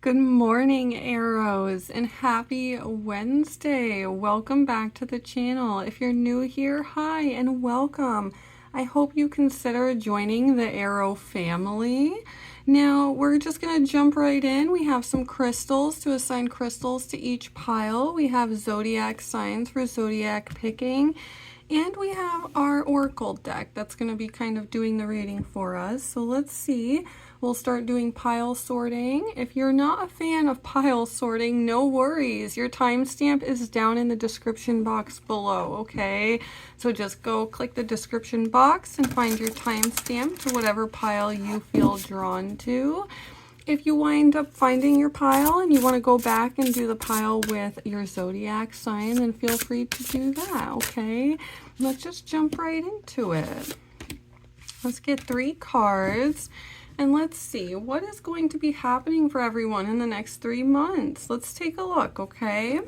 Good morning, arrows, and happy Wednesday. Welcome back to the channel. If you're new here, hi and welcome. I hope you consider joining the arrow family. Now, we're just going to jump right in. We have some crystals to assign crystals to each pile. We have zodiac signs for zodiac picking. And we have our oracle deck that's going to be kind of doing the reading for us. So let's see. We'll start doing pile sorting. If you're not a fan of pile sorting, no worries. Your timestamp is down in the description box below, okay? So just go click the description box and find your timestamp to whatever pile you feel drawn to. If you wind up finding your pile and you want to go back and do the pile with your zodiac sign, then feel free to do that, okay? Let's just jump right into it. Let's get 3 cards. And let's see, what is going to be happening for everyone in the next 3 months? Let's take a look, okay?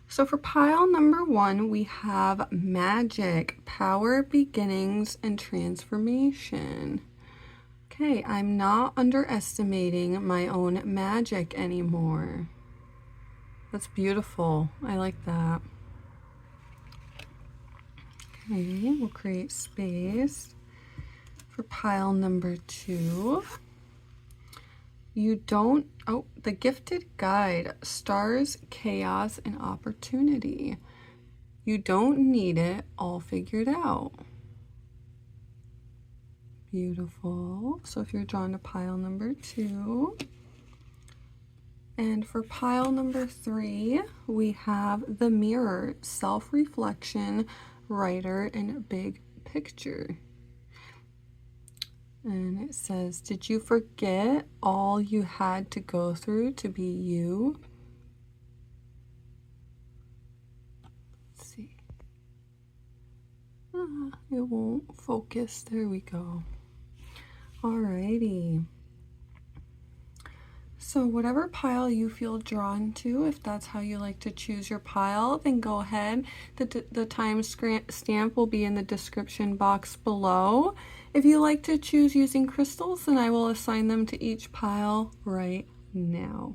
So for pile number 1, we have magic, power, beginnings, and transformation. Okay, I'm not underestimating my own magic anymore. That's beautiful. I like that. Okay, we'll create space. For pile number 2, the gifted guide, stars, chaos, and opportunity. You don't need it all figured out. Beautiful. So if you're drawn to pile number 2. And for pile number 3, we have the mirror, self-reflection, writer, and big picture. And it says, did you forget all you had to go through to be you? Let's see. It won't focus. There we go. Alrighty. So whatever pile you feel drawn to, if that's how you like to choose your pile, then go ahead. The time stamp will be in the description box below. If you like to choose using crystals, then I will assign them to each pile right now.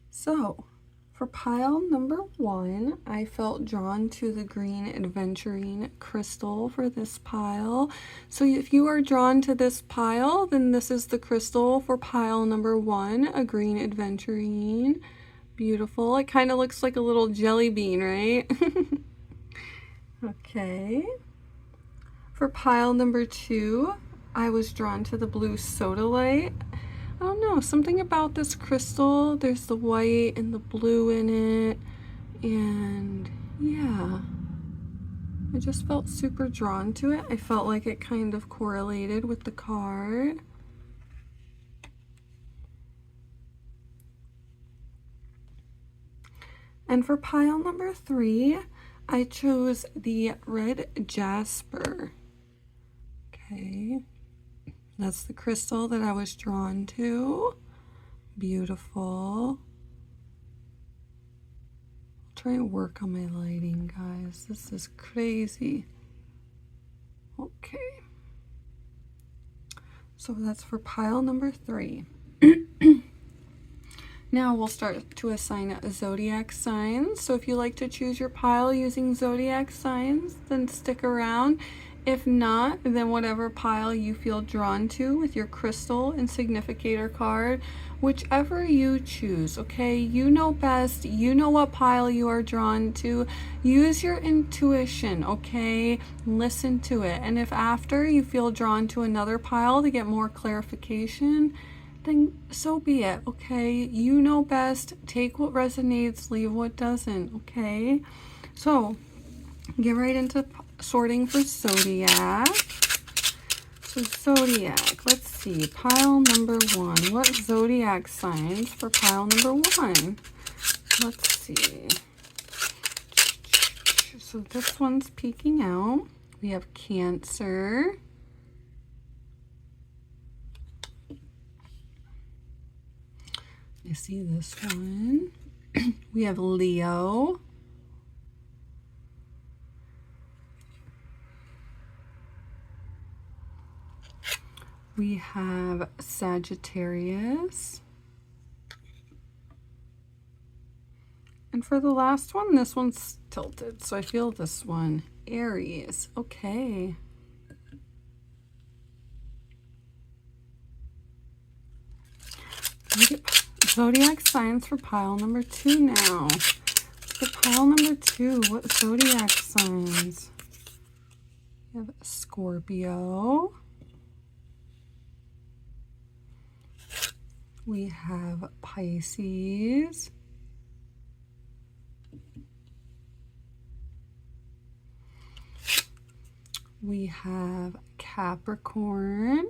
So for pile number 1, I felt drawn to the green adventurine crystal for this pile. So if you are drawn to this pile, then this is the crystal for pile number 1, a green adventurine. Beautiful. It kind of looks like a little jelly bean, right? Okay. For pile number 2, I was drawn to the blue sodalite. I don't know, something about this crystal. There's the white and the blue in it. And yeah, I just felt super drawn to it. I felt like it kind of correlated with the card. And for pile number 3, I chose the red jasper. Okay. That's the crystal that I was drawn to. Beautiful. I'll try and work on my lighting, guys. This is crazy. Okay. So that's for pile number 3. Now we'll start to assign zodiac signs. So if you like to choose your pile using zodiac signs, then stick around. If not, then whatever pile you feel drawn to with your crystal and significator card, whichever you choose, okay? You know best. You know what pile you are drawn to. Use your intuition, okay? Listen to it. And if after you feel drawn to another pile to get more clarification, then so be it, okay? You know best. Take what resonates, leave what doesn't, okay? So get right into sorting for zodiac. So zodiac, let's see, pile number 1. What zodiac signs for pile number 1? Let's see. So this one's peeking out. We have Cancer. I see this one. We have Leo. We have Sagittarius. And for the last one, this one's tilted, so I feel this one, Aries. Okay. We get zodiac signs for pile number 2 now. For pile number 2, what zodiac signs? We have Scorpio. We have Pisces. We have Capricorn.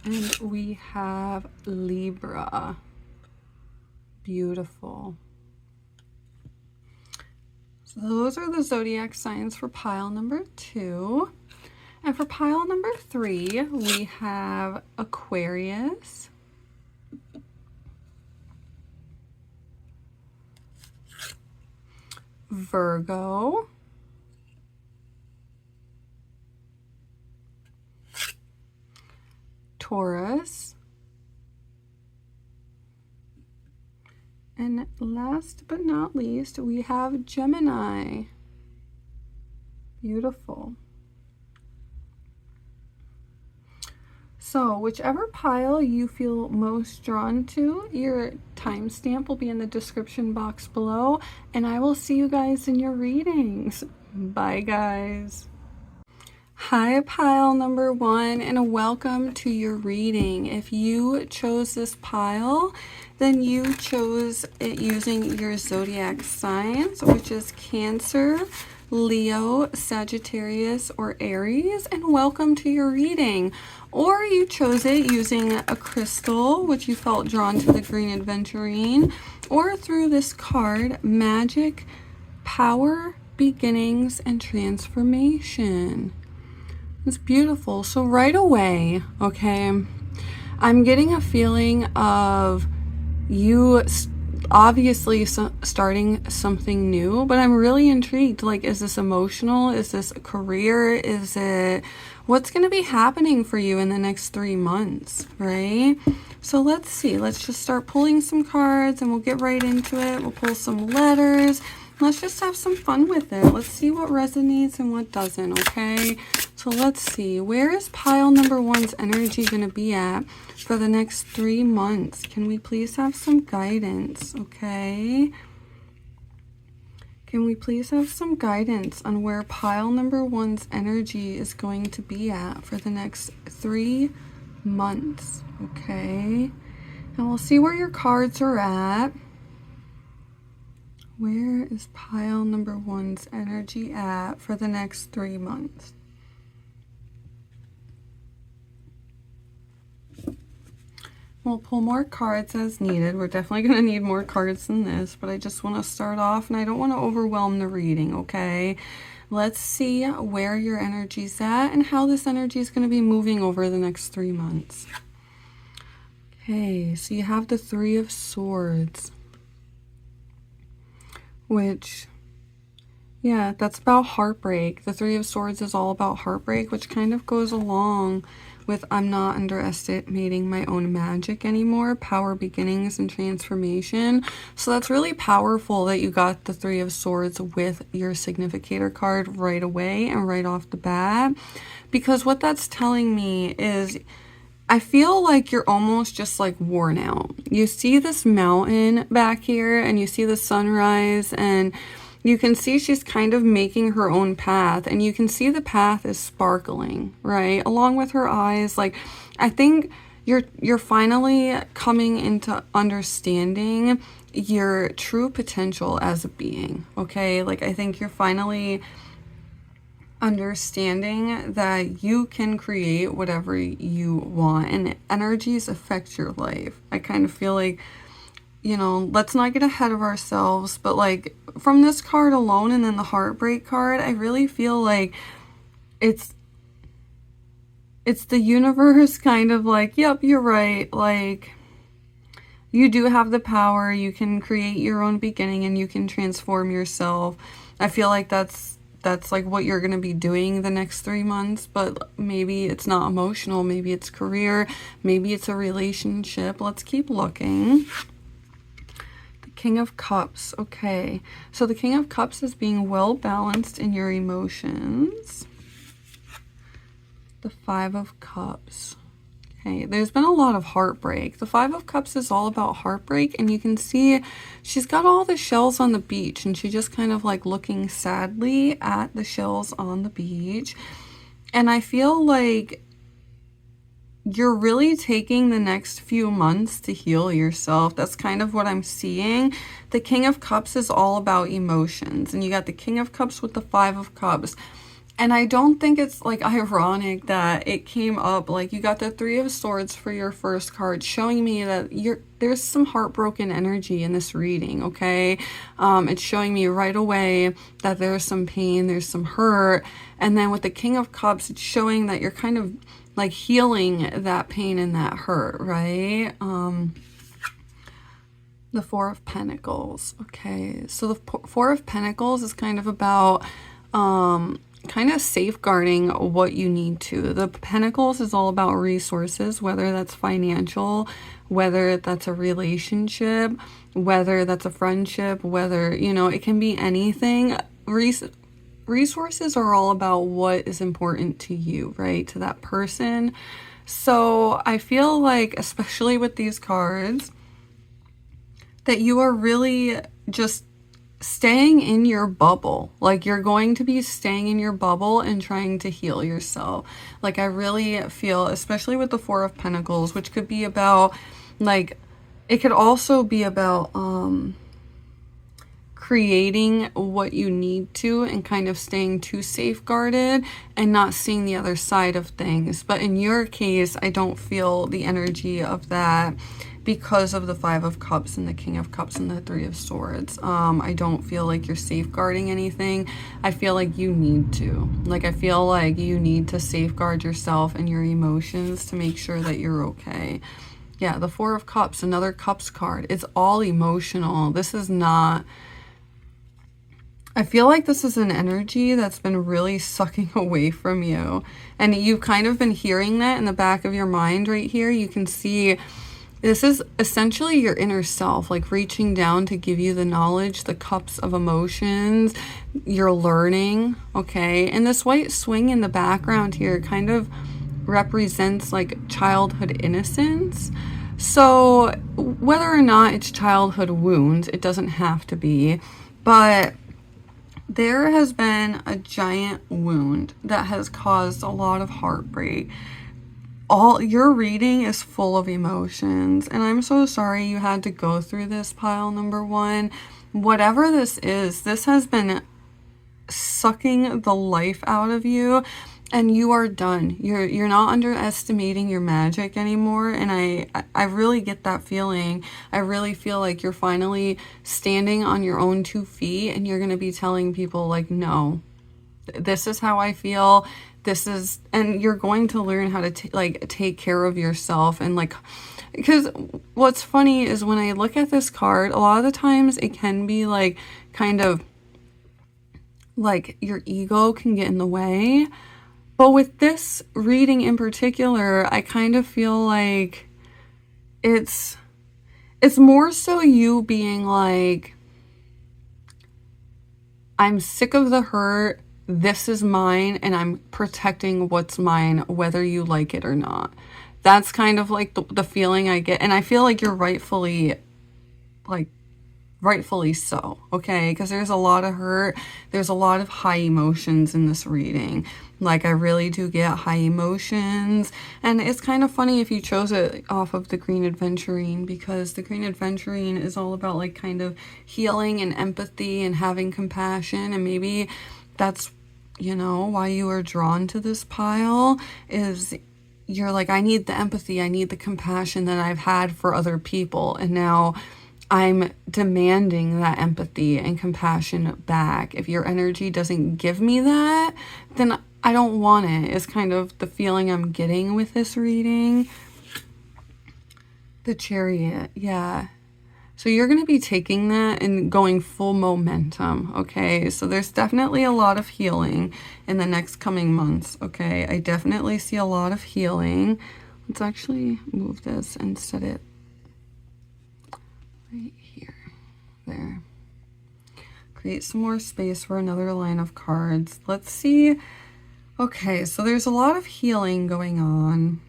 And we have Libra. Beautiful. So those are the zodiac signs for pile number 2. And for pile number 3, we have Aquarius. Virgo. Taurus. And last but not least, we have Gemini. Beautiful. So whichever pile you feel most drawn to, your timestamp will be in the description box below, and I will see you guys in your readings. Bye, guys. Hi, pile number 1, and welcome to your reading. If you chose this pile, then you chose it using your zodiac signs, which is Cancer, Leo, Sagittarius, or Aries, and welcome to your reading. Or you chose it using a crystal, which you felt drawn to the Green Adventurine, or through this card, Magic, Power, Beginnings, and Transformation. It's beautiful. So right away, okay, I'm getting a feeling of you obviously starting something new, but I'm really intrigued. Like, is this emotional? Is this a career? Is it what's going to be happening for you in the next 3 months, right? So let's see. Let's just start pulling some cards and we'll get right into it. We'll pull some letters. Let's just have some fun with it. Let's see what resonates and what doesn't, okay? So let's see. Where is pile number 1's energy going to be at for the next 3 months? Can we please have some guidance, okay? Can we please have some guidance on where pile number 1's energy is going to be at for the next 3 months, okay? And we'll see where your cards are at. Where is pile number 1's energy at for the next 3 months? We'll pull more cards as needed. We're definitely going to need more cards than this, but I just want to start off and I don't want to overwhelm the reading, okay? Let's see where your energy's at and how this energy is going to be moving over the next 3 months. Okay, so you have the 3 of Swords, which, yeah, that's about heartbreak. The 3 of Swords is all about heartbreak, which kind of goes along with I'm not underestimating my own magic anymore, power, beginnings, and transformation. So that's really powerful that you got the 3 of Swords with your significator card right away and right off the bat, because what that's telling me is I feel like you're almost just like worn out. You see this mountain back here and you see the sunrise and you can see she's kind of making her own path, and you can see the path is sparkling, right? Along with her eyes. Like, I think you're finally coming into understanding your true potential as a being, okay? Like, I think you're finally understanding that you can create whatever you want, and energies affect your life. I kind of feel like, you know, let's not get ahead of ourselves, but like from this card alone and then the heartbreak card, I really feel like it's the universe kind of like, yep, you're right. Like, you do have the power. You can create your own beginning and you can transform yourself. I feel like that's that's like what you're going to be doing the next 3 months, but maybe it's not emotional, maybe it's career, maybe it's a relationship. Let's keep looking. The King of Cups. Okay, so the King of Cups is being well balanced in your emotions. The Five of Cups. Okay, there's been a lot of heartbreak. The Five of Cups is all about heartbreak, and you can see she's got all the shells on the beach, and she's just kind of like looking sadly at the shells on the beach. And I feel like you're really taking the next few months to heal yourself. That's kind of what I'm seeing. The King of Cups is all about emotions, and you got the King of Cups with the Five of Cups. And I don't think it's like ironic that it came up, like you got the Three of Swords for your first card, showing me that there's some heartbroken energy in this reading, okay? It's showing me right away that there's some pain, there's some hurt. And then with the King of Cups, it's showing that you're kind of like healing that pain and that hurt, right? The Four of Pentacles. Okay, so the Four of Pentacles is kind of about kind of safeguarding what you need to. The Pentacles is all about resources, whether that's financial, whether that's a relationship, whether that's a friendship, whether, you know, it can be anything. Resources are all about what is important to you, right? To that person. So I feel like, especially with these cards, that you are really just staying in your bubble. Like you're going to be staying in your bubble and trying to heal yourself. Like I really feel, especially with the Four of Pentacles, which could be about, like, it could also be about creating what you need to and kind of staying too safeguarded and not seeing the other side of things. But in your case, I don't feel the energy of that because of the Five of Cups and the King of Cups and the Three of Swords. I don't feel like you're safeguarding anything. I feel like you need to. Like, I feel like you need to safeguard yourself and your emotions to make sure that you're okay. Yeah, the Four of Cups, another Cups card. It's all emotional. This is not... I feel like this is an energy that's been really sucking away from you. And you've kind of been hearing that in the back of your mind right here. You can see... this is essentially your inner self, like reaching down to give you the knowledge, the cups of emotions, you're learning, okay? And this white swing in the background here kind of represents like childhood innocence. So whether or not it's childhood wounds, it doesn't have to be, but there has been a giant wound that has caused a lot of heartbreak. All your reading is full of emotions, and I'm so sorry you had to go through this, pile number one. Whatever this is, this has been sucking the life out of you, and you are done. You're not underestimating your magic anymore, and I really get that feeling. I really feel like you're finally standing on your own 2 feet, and you're going to be telling people like, no, this is how I feel. This is, and you're going to learn how to take care of yourself. And like, because what's funny is when I look at this card, a lot of the times it can be like kind of like your ego can get in the way. But with this reading in particular, I kind of feel like it's more so you being like, I'm sick of the hurt. This is mine, and I'm protecting what's mine, whether you like it or not. That's kind of like the feeling I get. And I feel like you're rightfully so, okay? Because there's a lot of hurt. There's a lot of high emotions in this reading. Like, I really do get high emotions. And it's kind of funny if you chose it off of the Green Adventurine, because the Green Adventurine is all about like kind of healing and empathy and having compassion. And maybe that's, you know, why you are drawn to this pile, is you're like, I need the empathy, I need the compassion that I've had for other people, and now I'm demanding that empathy and compassion back. If your energy doesn't give me that, then I don't want it, is kind of the feeling I'm getting with this reading. The Chariot, yeah. So you're going to be taking that and going full momentum, okay? So there's definitely a lot of healing in the next coming months, okay? I definitely see a lot of healing. Let's actually move this and set it right here. There. Create some more space for another line of cards. Let's see. Okay, so there's a lot of healing going on.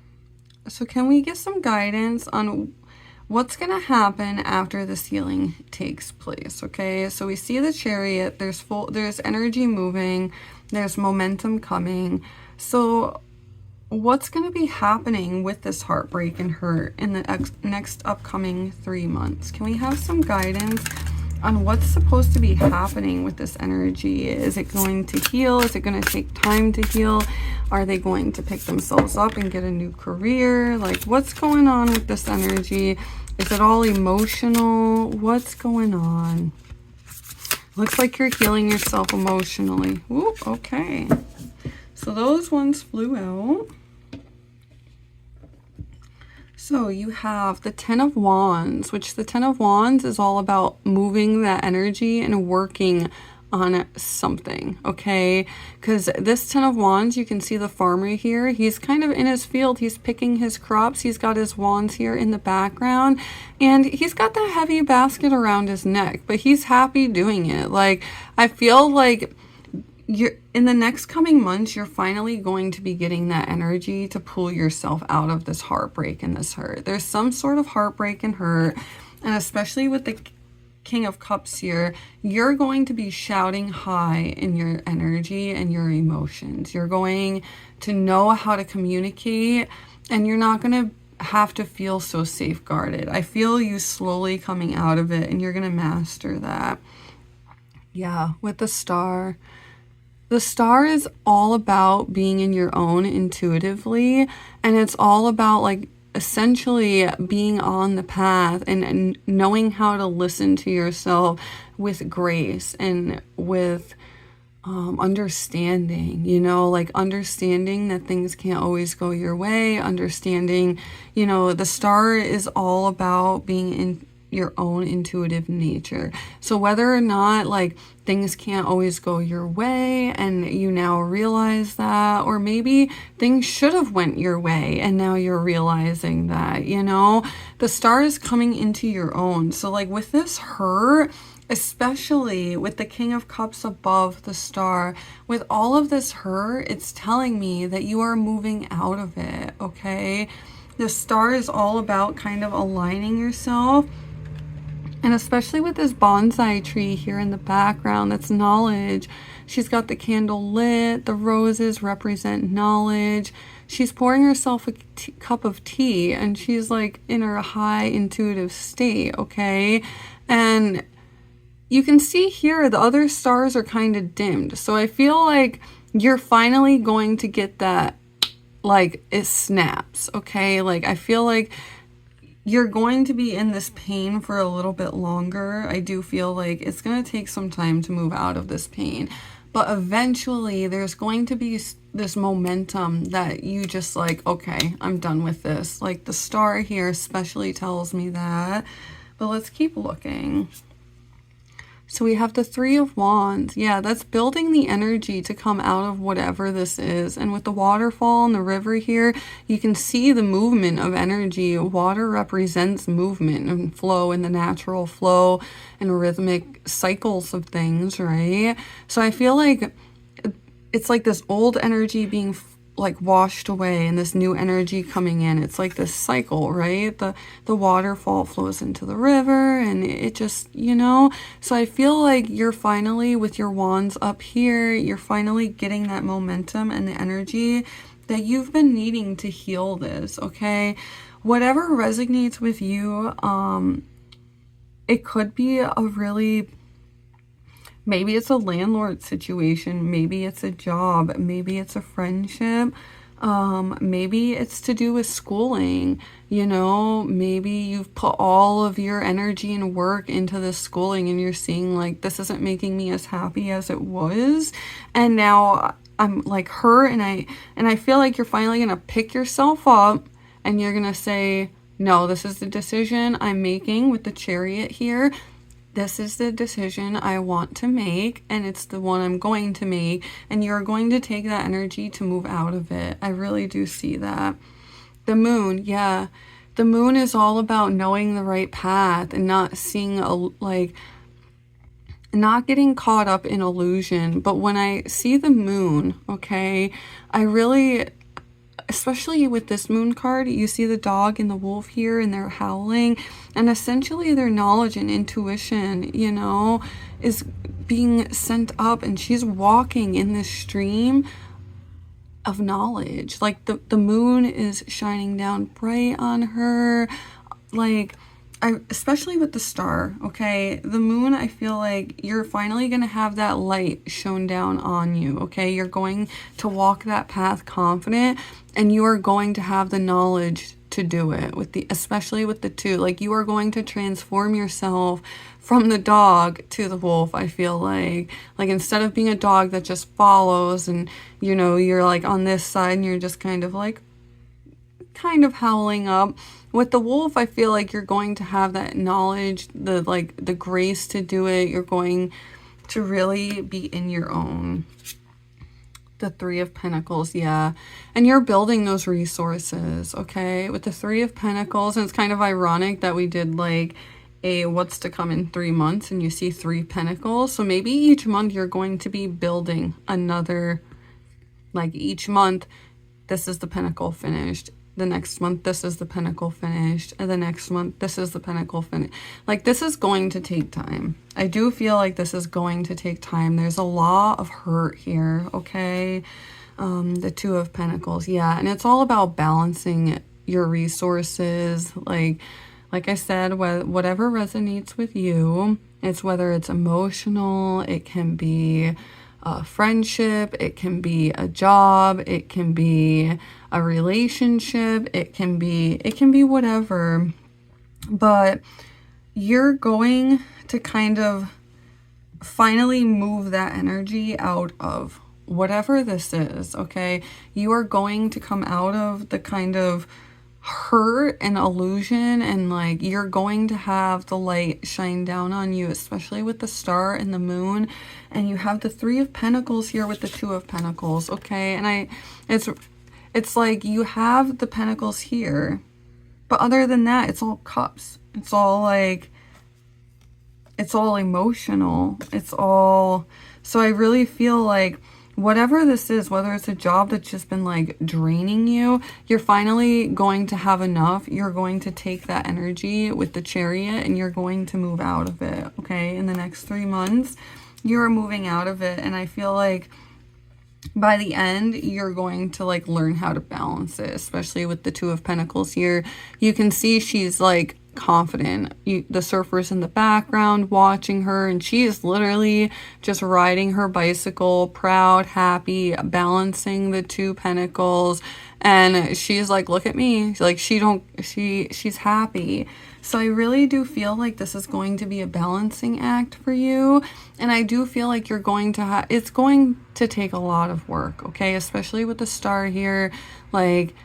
So can we get some guidance on what's going to happen after this healing takes place? Okay, so we see the Chariot. There's energy moving. There's momentum coming. So what's going to be happening with this heartbreak and hurt in the next upcoming 3 months? Can we have some guidance on what's supposed to be happening with this energy? Is it going to heal? Is it going to take time to heal? Are they going to pick themselves up and get a new career? Like, what's going on with this energy? Is it all emotional? What's going on? Looks like you're healing yourself emotionally. Ooh, okay. So those ones flew out. So you have the Ten of Wands, which the Ten of Wands is all about moving that energy and working on something, okay? Because this Ten of Wands, you can see the farmer here. He's kind of in his field. He's picking his crops. He's got his wands here in the background. And he's got that heavy basket around his neck, but he's happy doing it. Like, I feel like you're in the next coming months, you're finally going to be getting that energy to pull yourself out of this heartbreak and this hurt. There's some sort of heartbreak and hurt, and especially with the King of Cups here, you're going to be shouting high in your energy and your emotions. You're going to know how to communicate, and you're not going to have to feel so safeguarded. I feel you slowly coming out of it, and you're going to master that. Yeah, with the Star. The Star is all about being in your own intuitively, and it's all about like essentially being on the path and knowing how to listen to yourself with grace and with understanding, you know, like understanding that things can't always go your way, understanding, you know, the Star is all about being in your own intuitive nature. So whether or not like things can't always go your way and you now realize that, or maybe things should have went your way and now you're realizing that, you know, the Star is coming into your own. So like with this hurt, especially with the King of Cups above the Star, with all of this hurt, it's telling me that you are moving out of it, okay? The Star is all about kind of aligning yourself. And especially with this bonsai tree here in the background, that's knowledge. She's got the candle lit. The roses represent knowledge. She's pouring herself a cup of tea, and she's like in her high intuitive state, okay? And you can see here the other stars are kind of dimmed. So I feel like you're finally going to get that, like, it snaps, okay? Like, I feel like you're going to be in this pain for a little bit longer. I do feel like it's going to take some time to move out of this pain. But eventually there's going to be this momentum that you just like, okay, I'm done with this. Like the Star here especially tells me that. But let's keep looking. So we have the Three of Wands. Yeah, that's building the energy to come out of whatever this is. And with the waterfall and the river here, you can see the movement of energy. Water represents movement and flow and the natural flow and rhythmic cycles of things, right? So I feel like it's like this old energy being like washed away and this new energy coming in. It's like this cycle, right? The waterfall flows into the river and it just, you know. So I feel like you're finally, with your wands up here, you're finally getting that momentum and the energy that you've been needing to heal this, okay? Whatever resonates with you, it could be a really, maybe it's a landlord situation, maybe it's a job, maybe it's a friendship, maybe it's to do with schooling, you know, maybe you've put all of your energy and work into this schooling and you're seeing like, this isn't making me as happy as it was. And now I'm like hurt and I feel like you're finally going to pick yourself up and you're going to say, no, this is the decision I'm making with the Chariot here. This is the decision I want to make, and it's the one I'm going to make, and you're going to take that energy to move out of it. I really do see that. The moon, yeah. The moon is all about knowing the right path and not seeing not getting caught up in illusion. But when I see the moon, okay, I really, especially with this moon card, you see the dog and the wolf here and they're howling, and essentially their knowledge and intuition, you know, is being sent up, and she's walking in this stream of knowledge. Like the moon is shining down bright on her. Like, especially with the star, okay? The moon, I feel like you're finally going to have that light shone down on you, okay? You're going to walk that path confident, and you are going to have the knowledge to do it, especially with the two. Like, you are going to transform yourself from the dog to the wolf, I feel like instead of being a dog that just follows and, you know, you're like on this side and you're just kind of howling up. With the wolf, I feel like you're going to have that knowledge, the grace to do it. You're going to really be in your own. The Three of Pentacles, yeah. And you're building those resources, okay? With the Three of Pentacles, and it's kind of ironic that we did like a what's to come in 3 months, and you see 3 pentacles. So maybe each month you're going to be building another, like each month, this is the pentacle finished. The next month, this is the pentacle finished. And the next month, this is the pentacle finished. Like, this is going to take time. I do feel like this is going to take time. There's a lot of hurt here, okay? The Two of Pentacles, yeah. And it's all about balancing your resources. Like I said, whatever resonates with you, it's whether it's emotional, it can be a friendship, it can be a job, it can be a relationship, it can be whatever. But you're going to kind of finally move that energy out of whatever this is, okay? You are going to come out of the kind of hurt and illusion, and like you're going to have the light shine down on you, especially with the star and the moon. And you have the Three of Pentacles here with the Two of Pentacles, okay? And it's like you have the pentacles here, but other than that, it's all cups. It's all emotional. So I really feel like whatever this is, whether it's a job that's just been like draining you, you're finally going to have enough. You're going to take that energy with the Chariot and you're going to move out of it, okay? In the next 3 months, you're moving out of it. And I feel like by the end, you're going to like learn how to balance it, especially with the Two of Pentacles here. You can see she's like confident. The surfer's in the background watching her, and she is literally just riding her bicycle, proud, happy, balancing the 2 pentacles. And she's like, look at me. Like, she's happy. So I really do feel like this is going to be a balancing act for you. And I do feel like you're going to it's going to take a lot of work, okay? Especially with the star here. Like,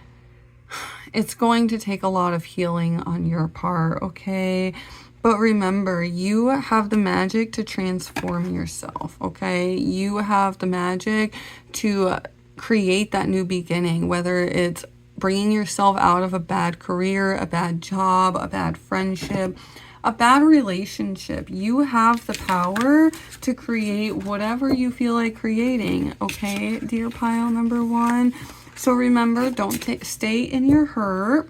it's going to take a lot of healing on your part, okay? But remember, you have the magic to transform yourself, okay? You have the magic to create that new beginning, whether it's bringing yourself out of a bad career, a bad job, a bad friendship, a bad relationship. You have the power to create whatever you feel like creating, okay, dear pile number 1? So remember, don't stay in your hurt.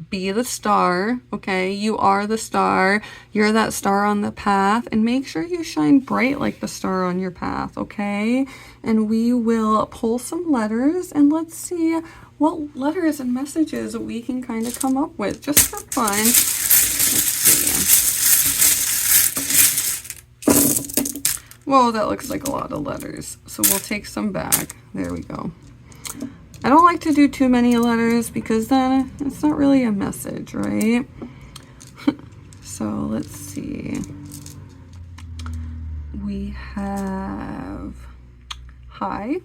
Be the star, okay? You are the star. You're that star on the path. And make sure you shine bright like the star on your path, okay? And we will pull some letters, and let's see what letters and messages we can kind of come up with just for fun. Let's see. Whoa, that looks like a lot of letters. So we'll take some back. There we go. I don't like to do too many letters because then it's not really a message, right? So let's see. We have hi.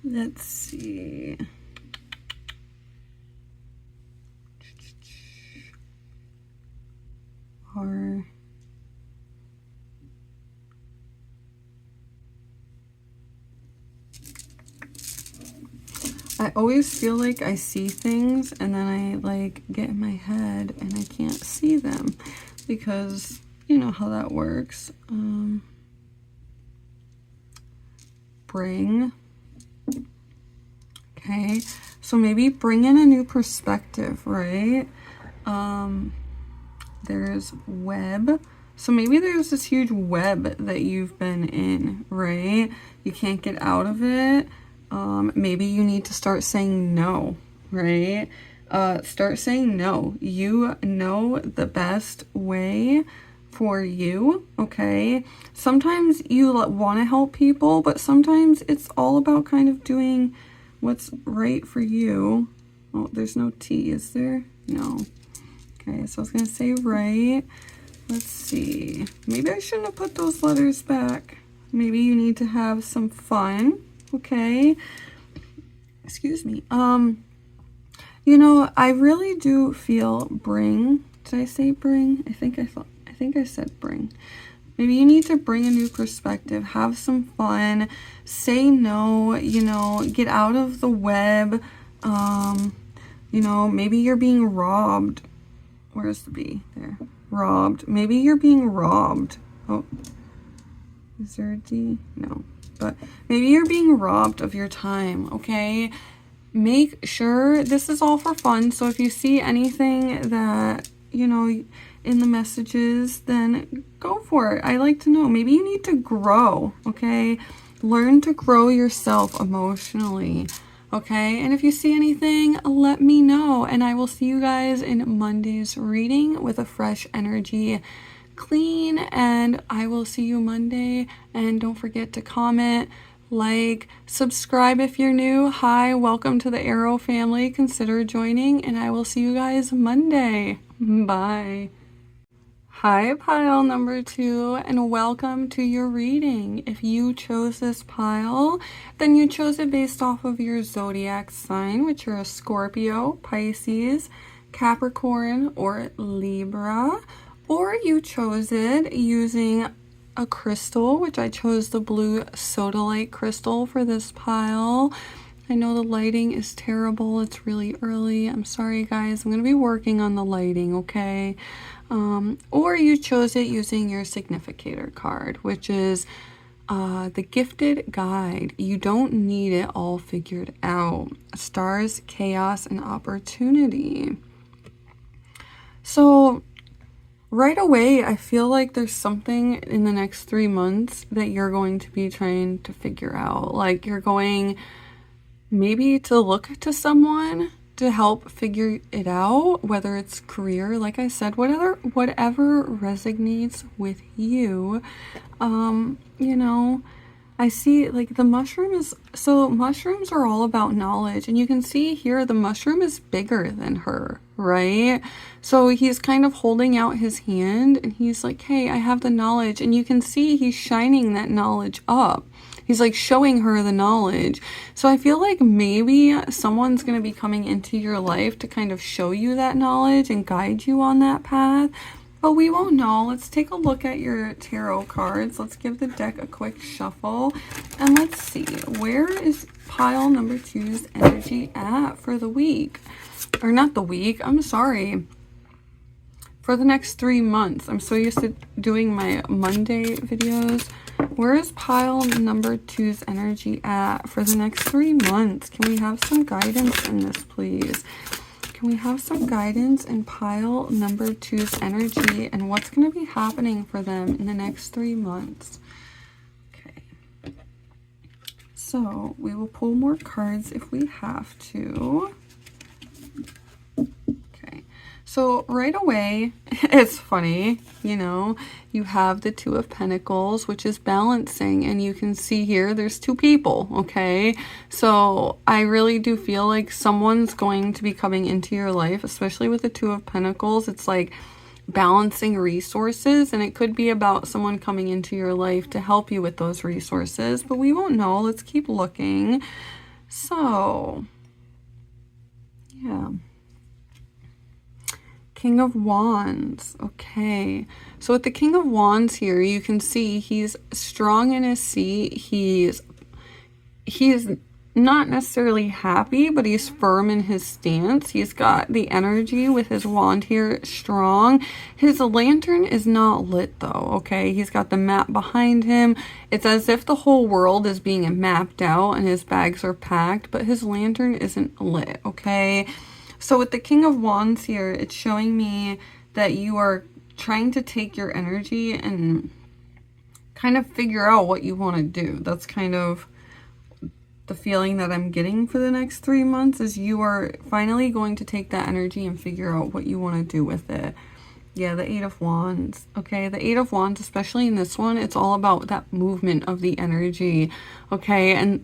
Let's see. I always feel like I see things and then I like get in my head and I can't see them because you know how that works. Bring. Okay, so maybe bring in a new perspective, right? There's web. So maybe there's this huge web that you've been in, right? You can't get out of it. Maybe you need to start saying no, right? Start saying no. You know the best way for you, okay? Sometimes you want to help people, but sometimes it's all about kind of doing what's right for you. Oh, there's no T, is there? No. Okay, so I was going to say right. Let's see. Maybe I shouldn't have put those letters back. Maybe you need to have some fun, okay? Excuse me. You know, I really do feel bring. Did I say bring? I think I said bring. Maybe you need to bring a new perspective, have some fun, say no, you know, get out of the web. You know, maybe you're being robbed. Where's the B? There. Robbed. Maybe you're being robbed. Oh, is there a D? No. But maybe you're being robbed of your time, okay? Make sure this is all for fun. So if you see anything that, you know, in the messages, then go for it. I like to know. Maybe you need to grow, okay? Learn to grow yourself emotionally, okay? And if you see anything, let me know. And I will see you guys in Monday's reading with a fresh energy, clean. And I will see you Monday. And don't forget to comment, like, subscribe if you're new. Hi, welcome to the Arrow family. Consider joining. And I will see you guys Monday. Bye. Hi, pile number 2, and welcome to your reading. If you chose this pile, then you chose it based off of your zodiac sign, which are a Scorpio, Pisces, Capricorn, or Libra, or you chose it using a crystal, which I chose the blue sodalite crystal for this pile. I know the lighting is terrible. It's really early. I'm sorry, guys. I'm going to be working on the lighting, okay? Or you chose it using your significator card, which is the gifted guide. You don't need it all figured out. Stars, chaos, and opportunity. So right away, I feel like there's something in the next 3 months that you're going to be trying to figure out. Like you're going maybe to look to someone to help figure it out, whether it's career, like I said, whatever resonates with you. You know, I see like the mushroom is, so mushrooms are all about knowledge, and you can see here the mushroom is bigger than her, right? So he's kind of holding out his hand and he's like, hey, I have the knowledge, and you can see he's shining that knowledge up. He's like showing her the knowledge. So I feel like maybe someone's going to be coming into your life to kind of show you that knowledge and guide you on that path. But we won't know. Let's take a look at your tarot cards. Let's give the deck a quick shuffle. And let's see, where is pile number 2's energy at for the week? Or not the week, I'm sorry. For the next 3 months. I'm so used to doing my Monday videos. Where is pile number 2's energy at for the next 3 months? Can we have some guidance in this, please? Can we have some guidance in pile number 2's energy and what's going to be happening for them in the next 3 months? Okay. So we will pull more cards if we have to. So right away, it's funny, you know, you have the 2 of Pentacles, which is balancing, and you can see here there's 2 people, okay? So I really do feel like someone's going to be coming into your life, especially with the 2 of Pentacles. It's like balancing resources, and it could be about someone coming into your life to help you with those resources, but we won't know. Let's keep looking. So, yeah. King of Wands. Okay. So with the King of Wands here, you can see he's strong in his seat. He's not necessarily happy, but he's firm in his stance. He's got the energy with his wand here strong. His lantern is not lit though, okay? He's got the map behind him. It's as if the whole world is being mapped out and his bags are packed, but his lantern isn't lit, okay? So with the King of Wands here, it's showing me that you are trying to take your energy and kind of figure out what you want to do. That's kind of the feeling that I'm getting for the next 3 months, is you are finally going to take that energy and figure out what you want to do with it. Yeah, the Eight of Wands. Okay, the Eight of Wands, especially in this one, it's all about that movement of the energy. Okay, and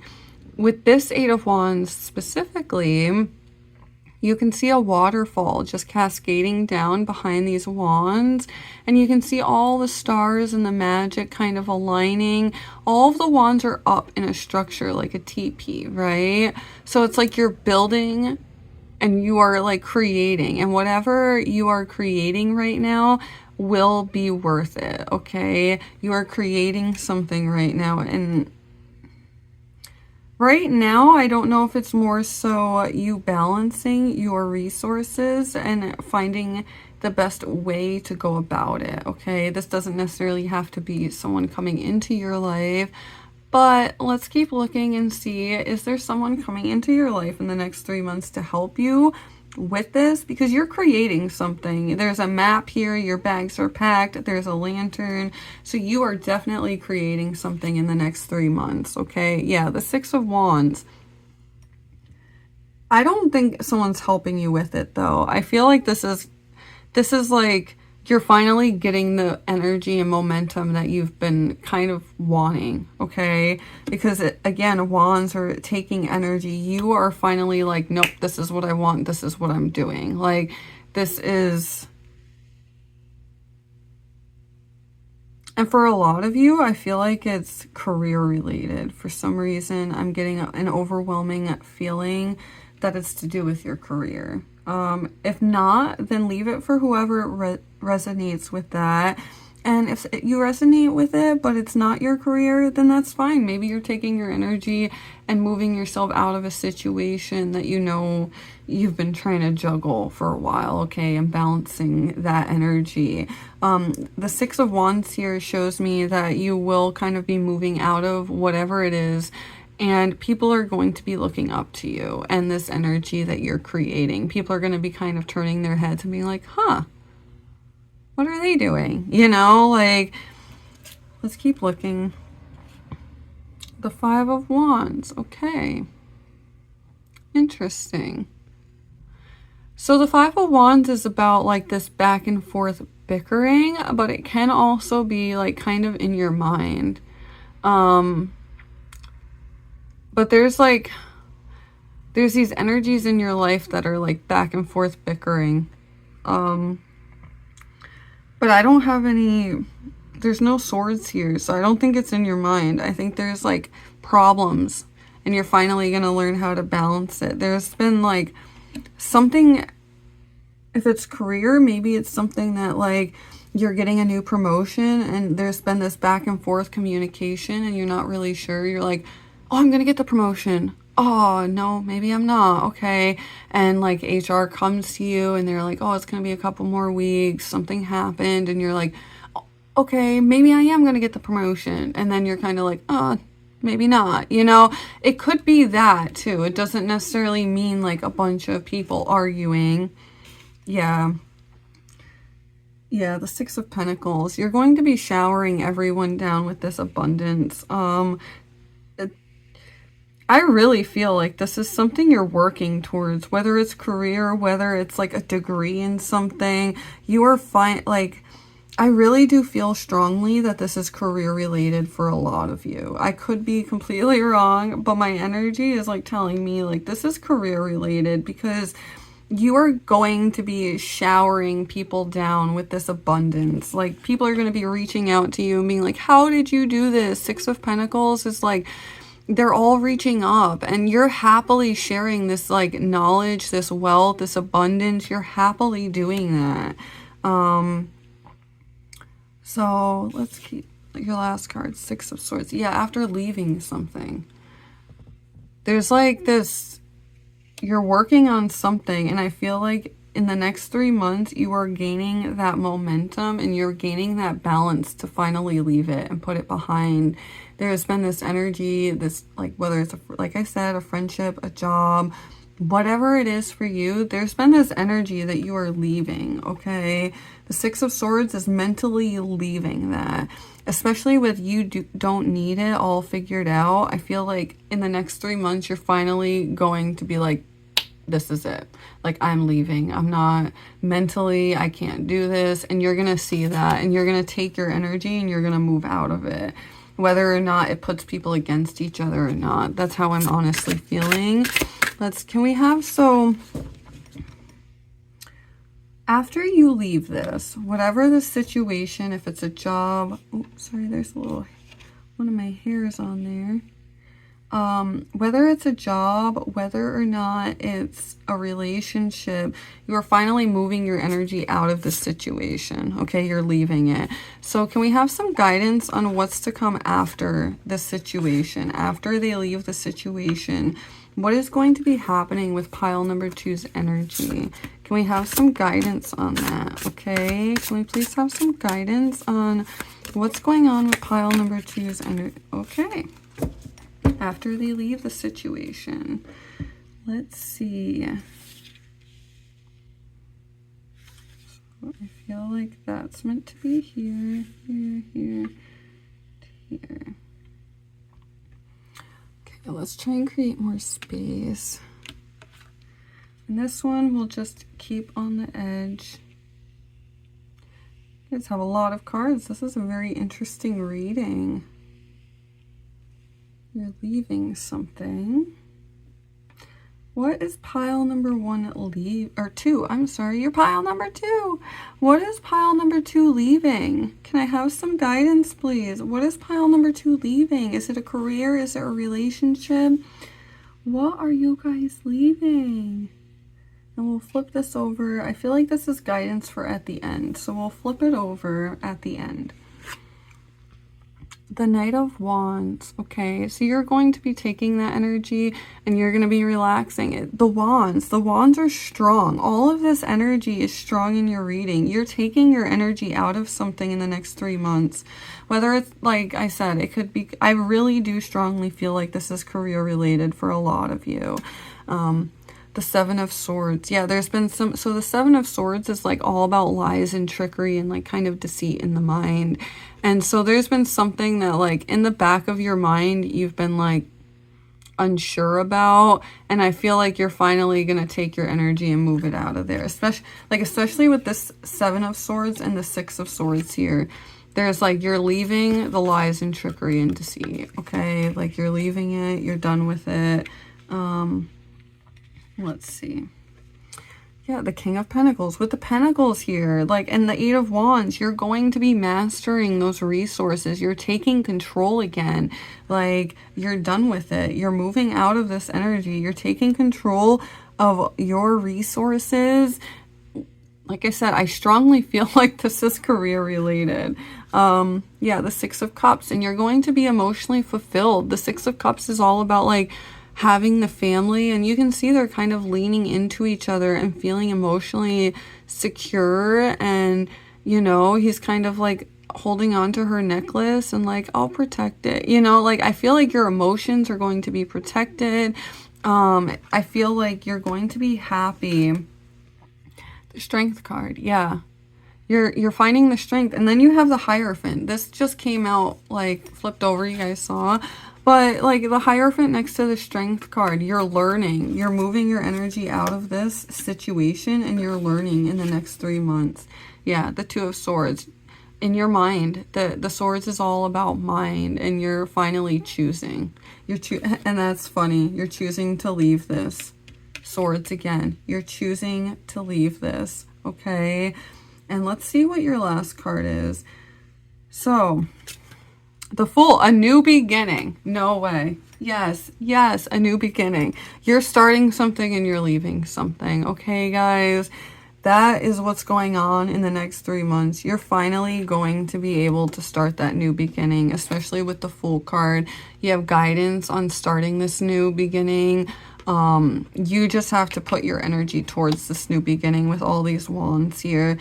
with this Eight of Wands specifically, you can see a waterfall just cascading down behind these wands, and you can see all the stars and the magic kind of aligning. All of the wands are up in a structure like a teepee, right? So it's like you're building and you are like creating, and whatever you are creating right now will be worth it, okay? You are creating something right now, and right now, I don't know if it's more so you balancing your resources and finding the best way to go about it, okay? This doesn't necessarily have to be someone coming into your life, but let's keep looking and see, is there someone coming into your life in the next 3 months to help you with this? Because you're creating something. There's a map here, your bags are packed, there's a lantern, so you are definitely creating something in the next 3 months, okay? Yeah, the Six of Wands. I don't think someone's helping you with it though. I feel like this is like you're finally getting the energy and momentum that you've been kind of wanting, okay? Because again, wands are taking energy. You are finally like, nope, this is what I want. This is what I'm doing. Like, this is... And for a lot of you, I feel like it's career related. For some reason, I'm getting an overwhelming feeling that it's to do with your career. If not, then leave it for whoever resonates with that. And if you resonate with it, but it's not your career, then that's fine. Maybe you're taking your energy and moving yourself out of a situation that you know you've been trying to juggle for a while, okay, and balancing that energy. The Six of Wands here shows me that you will kind of be moving out of whatever it is, and people are going to be looking up to you and this energy that you're creating. People are going to be kind of turning their heads and being like, huh, what are they doing? You know, like, let's keep looking. The Five of Wands. Okay. Interesting. So the Five of Wands is about like this back and forth bickering, but it can also be like kind of in your mind. But there's these energies in your life that are like back and forth bickering. But I don't have any, there's no swords here, so I don't think it's in your mind. I think there's like problems, and you're finally going to learn how to balance it. There's been like something, if it's career, maybe it's something that like you're getting a new promotion and there's been this back and forth communication and you're not really sure. You're like, oh, I'm going to get the promotion. Oh, no, maybe I'm not. Okay. And like HR comes to you and they're like, oh, it's going to be a couple more weeks. Something happened. And you're like, okay, maybe I am going to get the promotion. And then you're kind of like, oh, maybe not. You know, it could be that too. It doesn't necessarily mean like a bunch of people arguing. Yeah. Yeah, the Six of Pentacles. You're going to be showering everyone down with this abundance. I really feel like this is something you're working towards, whether it's career, whether it's like a degree in something. You are fine. Like, I really do feel strongly that this is career related for a lot of you. I could be completely wrong, but my energy is like telling me like this is career related, because you are going to be showering people down with this abundance. Like, people are going to be reaching out to you and being like, how did you do this? Six of Pentacles is like, they're all reaching up, and you're happily sharing this like knowledge, this wealth, this abundance. You're happily doing that. So let's keep your last card, Six of Swords. Yeah, after leaving something. there's like this, you're working on something, and I feel like in the next 3 months, you are gaining that momentum and you're gaining that balance to finally leave it and put it behind. There's been this energy, this, like, whether it's, like I said, a friendship, a job, whatever it is for you, there's been this energy that you are leaving, okay? The Six of Swords is mentally leaving that, especially with you don't need it all figured out. I feel like in the next 3 months, you're finally going to be like, this is it. Like, I'm leaving. I'm not mentally, I can't do this. And you're going to see that, and you're going to take your energy and you're going to move out of it, whether or not it puts people against each other or not. That's how I'm honestly feeling. Can we have, so after you leave this, whatever the situation, if it's a job, oh, sorry, there's a little, one of my hairs on there. Whether it's a job, whether or not it's a relationship, you are finally moving your energy out of the situation. Okay, you're leaving it. So can we have some guidance on what's to come after the situation, after they leave the situation? What is going to be happening with pile number 2's energy? Can we have some guidance on that? Okay, can we please have some guidance on what's going on with pile number 2's energy? Okay. After they leave the situation. Let's see. So I feel like that's meant to be here, here, here, here. Okay, let's try and create more space. And this one we'll just keep on the edge. You guys have a lot of cards. This is a very interesting reading. You're leaving something. What is pile number 1 leave, or 2? I'm sorry, you're pile number 2. What is pile number 2 leaving? Can I have some guidance, please? What is pile number 2 leaving? Is it a career? Is it a relationship? What are you guys leaving? And we'll flip this over. I feel like this is guidance for at the end, so we'll flip it over at the end. The Knight of Wands. Okay, so you're going to be taking that energy and you're going to be relaxing it. The wands are strong. All of this energy is strong in your reading. You're taking your energy out of something in the next 3 months. Whether it's, like I said, it could be, I really do strongly feel like this is career related for a lot of you. The Seven of Swords. Yeah, there's been some, so the Seven of Swords is like all about lies and trickery and like kind of deceit in the mind. And so there's been something that like in the back of your mind, you've been like unsure about. And I feel like you're finally going to take your energy and move it out of there. Especially with this Seven of Swords and the Six of Swords here. There's like, you're leaving the lies and trickery and deceit. Okay. Like you're leaving it. You're done with it. Let's see. Yeah, the King of Pentacles with the Pentacles here, like, and the Eight of Wands. You're going to be mastering those resources. You're taking control again. Like, you're done with it. You're moving out of this energy. You're taking control of your resources. Like I said, I strongly feel like this is career related. Yeah, the Six of Cups, and you're going to be emotionally fulfilled. The Six of Cups is all about like having the family, and you can see they're kind of leaning into each other and feeling emotionally secure. And you know, he's kind of like holding on to her necklace and like, I'll protect it, you know, like I feel like your emotions are going to be protected. I feel like you're going to be happy. The Strength card, yeah, you're finding the strength. And then you have the Hierophant. This just came out like flipped over, you guys saw. But like the Hierophant next to the Strength card, you're learning. You're moving your energy out of this situation and you're learning in the next 3 months. Yeah, the Two of Swords. In your mind, the Swords is all about mind, and you're finally choosing. And that's funny. You're choosing to leave this. Swords again. You're choosing to leave this. Okay? And let's see what your last card is. So, the Fool, a new beginning. No way. Yes, a new beginning. You're starting something and you're leaving something. Okay, guys? that is what's going on in the next 3 months. You're finally going to be able to start that new beginning, especially with the Fool card. You have guidance on starting this new beginning. You just have to put your energy towards this new beginning with all these wands here.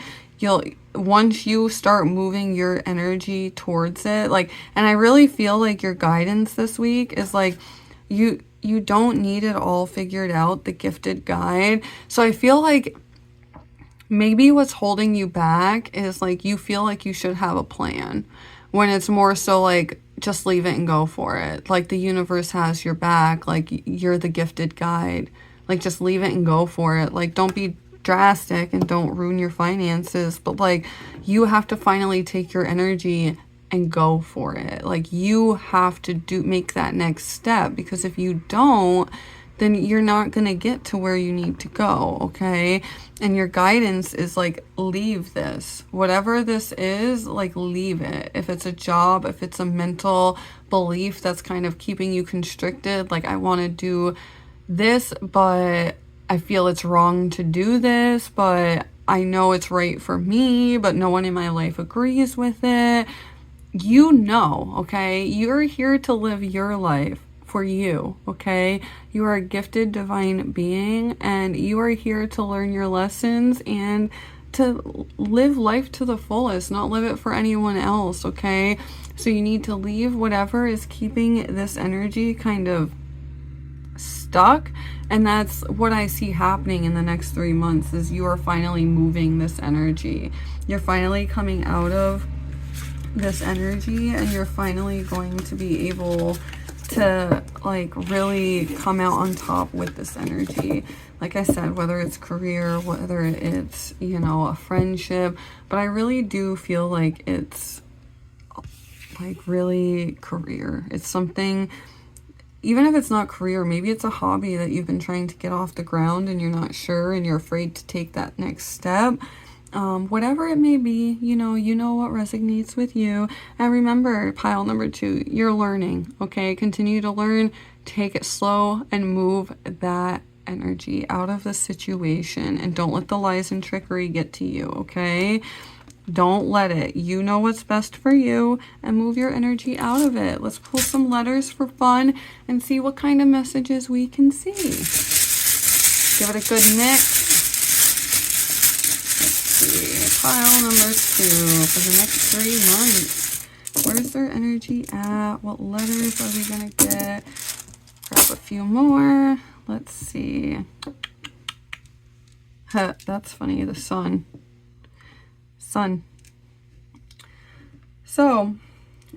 Once you start moving your energy towards it, like, and I really feel like your guidance this week is like, you don't need it all figured out, the gifted guide. So I feel like maybe what's holding you back is like you feel like you should have a plan, when it's more so like just leave it and go for it. Like the universe has your back, like you're the gifted guide. Like just leave it and go for it. Like don't be drastic and don't ruin your finances, but like you have to finally take your energy and go for it. Like you have to make that next step, because if you don't, then you're not going to get to where you need to go, okay? And your guidance is like, leave this. Whatever this is, like leave it. If it's a job, if it's a mental belief that's kind of keeping you constricted, like I want to do this, but I feel it's wrong to do this, but I know it's right for me, but no one in my life agrees with it. You know, okay? You're here to live your life for you, okay? You are a gifted divine being, and you are here to learn your lessons and to live life to the fullest, not live it for anyone else, okay? So you need to leave whatever is keeping this energy kind of stuck, and that's what I see happening in the next 3 months, is you are finally moving this energy. You're finally coming out of this energy, and you're finally going to be able to like really come out on top with this energy. Like I said, whether it's career, whether it's, you know, a friendship, but I really do feel like it's like really career. It's something, even if it's not career, maybe it's a hobby that you've been trying to get off the ground and you're not sure and you're afraid to take that next step. Whatever it may be, you know what resonates with you. And remember, pile number 2, you're learning, okay? Continue to learn, take it slow, and move that energy out of the situation. And don't let the lies and trickery get to you, okay? Don't let it. You know what's best for you, and move your energy out of it. Let's pull some letters for fun and see what kind of messages we can see. Give it a good mix. Pile number 2 for the next 3 months. Where's their energy at? What letters are we gonna get? Grab a few more. Let's see. That's funny. The sun. So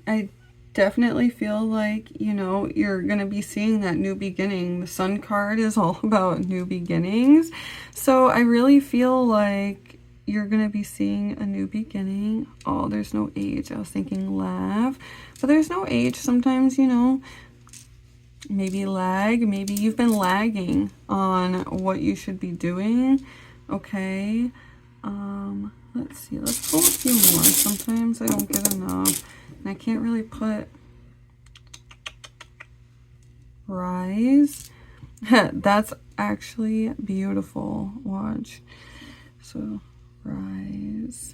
I definitely feel like, you know, you're gonna be seeing that new beginning. The sun card is all about new beginnings. So I really feel like you're going to be seeing a new beginning. Oh, there's no age. I was thinking laugh, but there's no age. Sometimes, you know, maybe lag. Maybe you've been lagging on what you should be doing. Okay. Let's see. Let's pull a few more. Sometimes I don't get enough. And I can't really put rise. That's actually beautiful. Watch. So rise.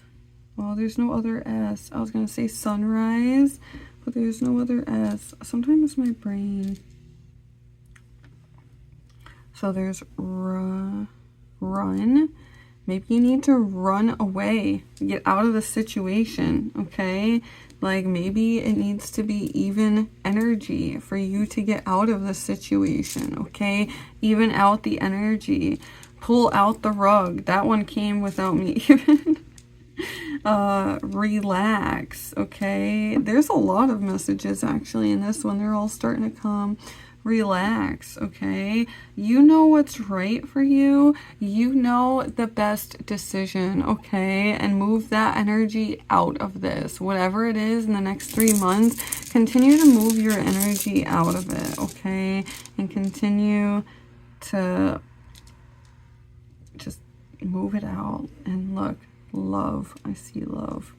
Well, there's no other S. I was going to say sunrise, but there's no other S. Sometimes my brain. So there's run. Maybe you need to run away, get out of the situation, okay? Like maybe it needs to be even energy for you to get out of the situation, okay? Even out the energy. Pull out the rug. That one came without me even. Relax, okay? There's a lot of messages actually in this one. They're all starting to come. Relax, okay? You know what's right for you. You know the best decision, okay? And move that energy out of this. Whatever it is in the next 3 months, continue to move your energy out of it, okay? And continue to just move it out. And look, love. I see love.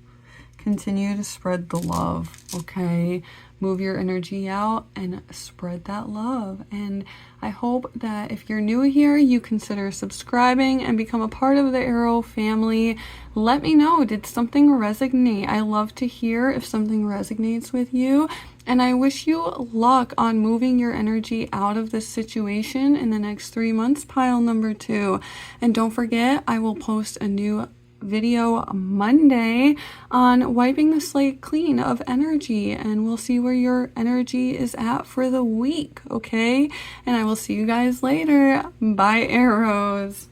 continue to spread the love, okay? Move your energy out and spread that love. And I hope that if you're new here, you consider subscribing and become a part of the Arrow family. Let me know, did something resonate? I love to hear if something resonates with you. And I wish you luck on moving your energy out of this situation in the next 3 months, pile number 2. And don't forget, I will post a new video Monday on wiping the slate clean of energy, and we'll see where your energy is at for the week, okay? And I will see you guys later. Bye, arrows.